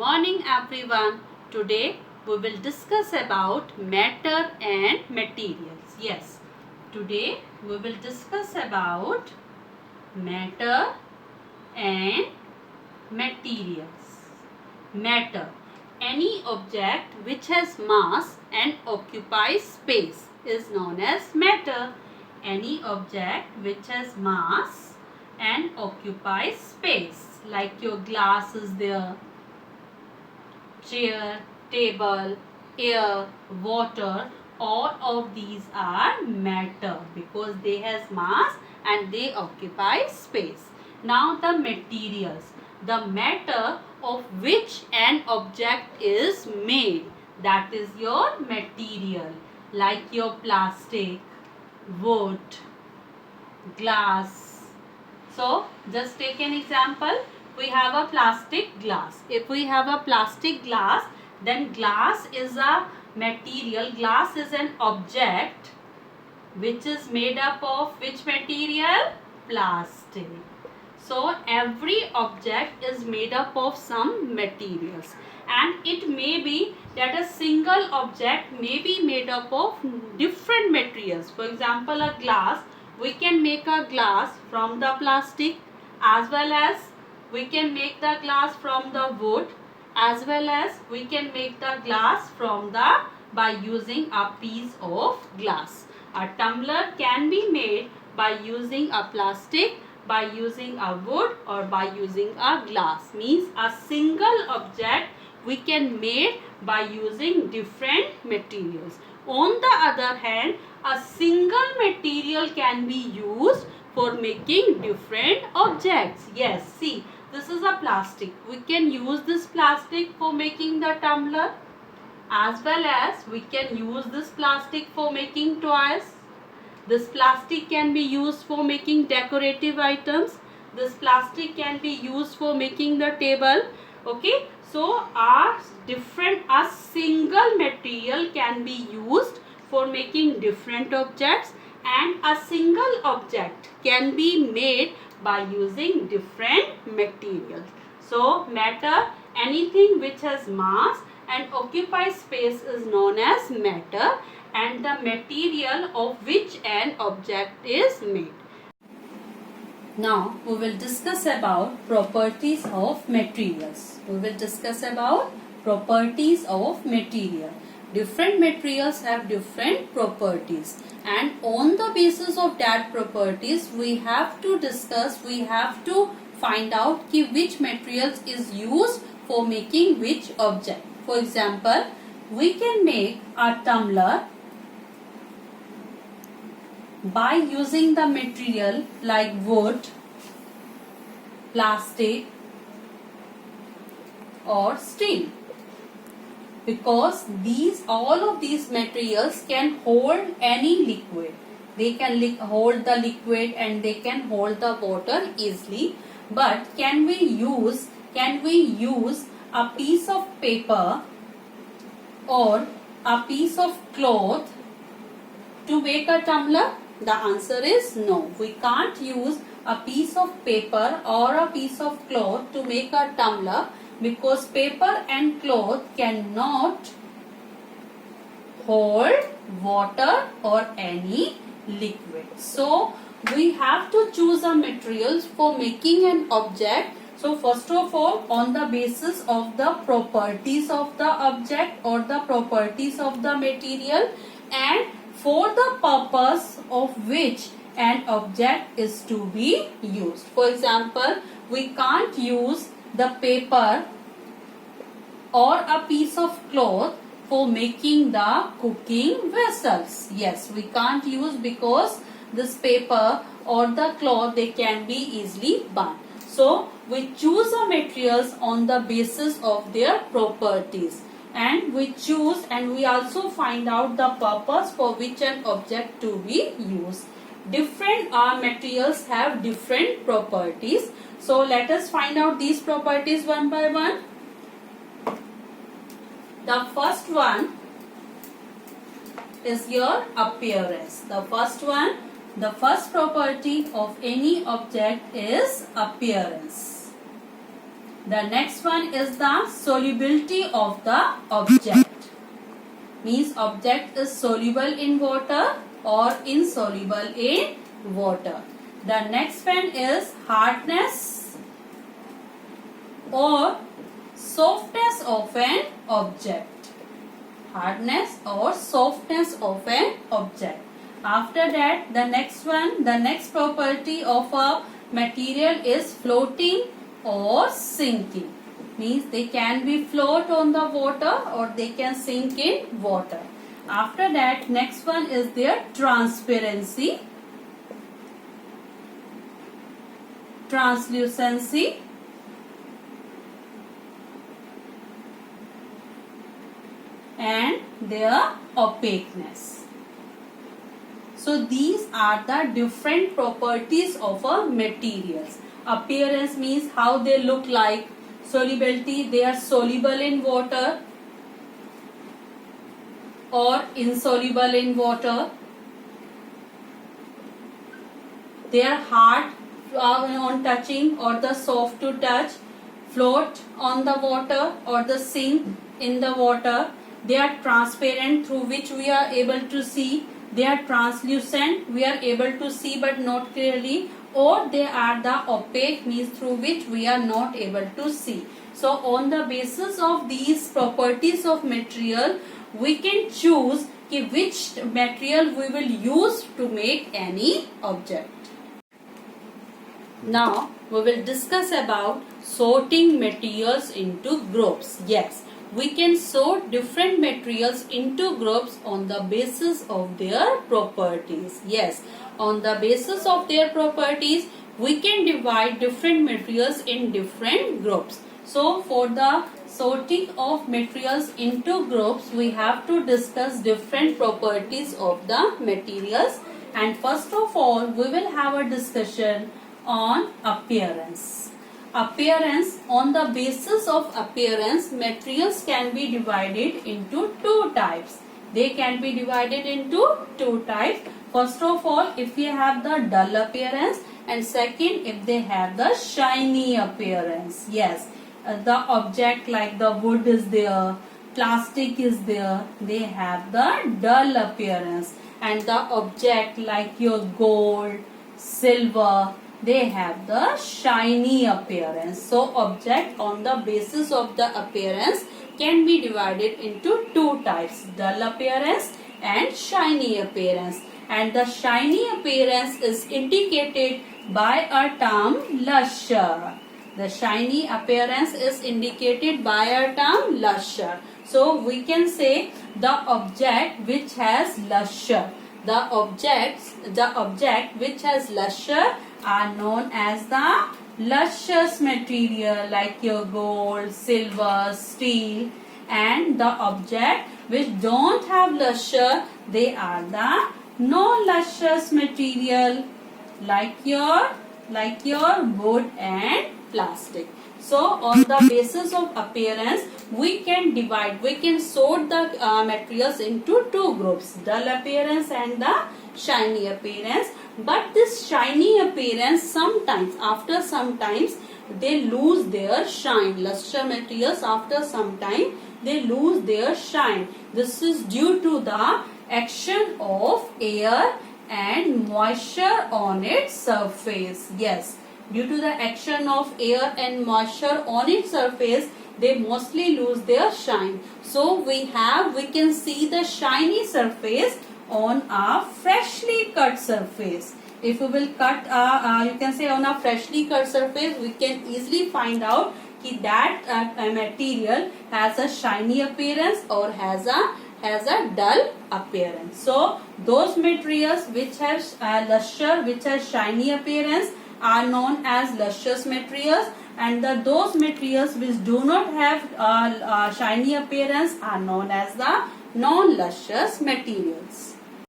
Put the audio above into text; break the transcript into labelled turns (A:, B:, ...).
A: morning everyone. Today we will discuss about matter and materials. Yes, today we will discuss about matter and materials. Matter. Any object which has mass and occupies space is known as matter. Any object which has mass and occupies space, like your glass is there, chair, table, air, water, all of these are matter because they has mass and they occupy space. Now the materials, the matter of which an object is made, that is your material, like your plastic, wood, glass. So just take an example. We have a plastic glass. If we have a plastic glass, then glass is a material. Glass is an object which is made up of which material? Plastic. So every object is made up of some materials, and it may be that a single object may be made up of different materials. For example, a glass, we can make a glass from the plastic, as well as we can make the glass from the wood, as well as we can make the glass from the by using a piece of glass. A tumbler can be made by using a plastic, by using a wood, or by using a glass. Means a single object we can make by using different materials. On the other hand, a single material can be used for making different objects. Yes, see, this is a plastic. We can use this plastic for making the tumbler, as well as we can use this plastic for making toys. This plastic can be used for making decorative items. This plastic can be used for making the table. Okay, so a single material can be used for making different objects, and a single object can be made by using different materials. So matter, anything which has mass and occupies space, is known as matter, and the material of which an object is made. Now we will discuss about properties of materials. We will discuss about properties of material. Different materials have different properties, and on the basis of that properties we have to discuss, we have to find out which materials is used for making which object. For example, we can make a tumbler by using the material like wood, plastic, or steel, because all of these materials can hold any liquid. They can hold the liquid and they can hold the water easily. But can we use a piece of paper or a piece of cloth to make a tumbler? The answer is no. We can't use a piece of paper or a piece of cloth to make a tumbler, because paper and cloth cannot hold water or any liquid. So we have to choose a materials for making an object. So first of all, on the basis of the properties of the object or the properties of the material, and for the purpose of which an object is to be used. For example, we can't use the paper or a piece of cloth for making the cooking vessels. Yes, we can't use, because this paper or the cloth, they can be easily burnt. So we choose the materials on the basis of their properties, and we choose, and we also find out the purpose for which an object to be used. Different materials have different properties. So let us find out these properties one by one. The first one is your appearance. The first property of any object is appearance. The next one is the solubility of the object. Means object is soluble in water or insoluble in water. The next one is hardness or softness of an object. Hardness or softness of an object. After that, the next property of a material is floating or sinking. Means they can be float on the water or they can sink in water. After that, next one is their transparency, translucency, and their opaqueness. So these are the different properties of a materials. Appearance means how they look like. Solubility, they are soluble in water or insoluble in water. They are hard on touching or the soft to touch, float on the water or the sink in the water. They are transparent through which we are able to see. They are translucent, we are able to see but not clearly, or they are the opaque, means through which we are not able to see. So on the basis of these properties of material, we can choose which material we will use to make any object. Now we will discuss about sorting materials into groups. Yes, we can sort different materials into groups on the basis of their properties. Yes, on the basis of their properties, we can divide different materials in different groups. So for the sorting of materials into groups, we have to discuss different properties of the materials. And first of all, we will have a discussion on appearance. Appearance, on the basis of appearance, materials can be divided into two types. They can be divided into two types. First of all, if we have the dull appearance, and second, if they have the shiny appearance. Yes, the object like the wood is there, plastic is there, they have the dull appearance. And the object like your gold, silver, they have the shiny appearance. So object on the basis of the appearance can be divided into two types, dull appearance and shiny appearance. And the shiny appearance is indicated by a term lustre. The shiny appearance is indicated by a term lustre. So we can say the object which has lustre. The object which has lustre are known as the lustrous material like your gold, silver, steel. And the object which don't have lustre, they are the non-lustrous material like your wood and plastic. So on the basis of appearance, we can sort the materials into two groups, dull appearance and the shiny appearance. But this shiny appearance, after some times they lose their shine. Luster materials, after some time they lose their shine. This is due to the action of air and moisture on its surface. Yes, due to the action of air and moisture on its surface, they mostly lose their shine. So we can see the shiny surface on a freshly cut surface. If we will cut, you can say on a freshly cut surface, we can easily find out that material has a shiny appearance or has a dull appearance. So those materials which have luster, which has shiny appearance, are known as lustrous materials, and those materials which do not have shiny appearance are known as the non-lustrous materials.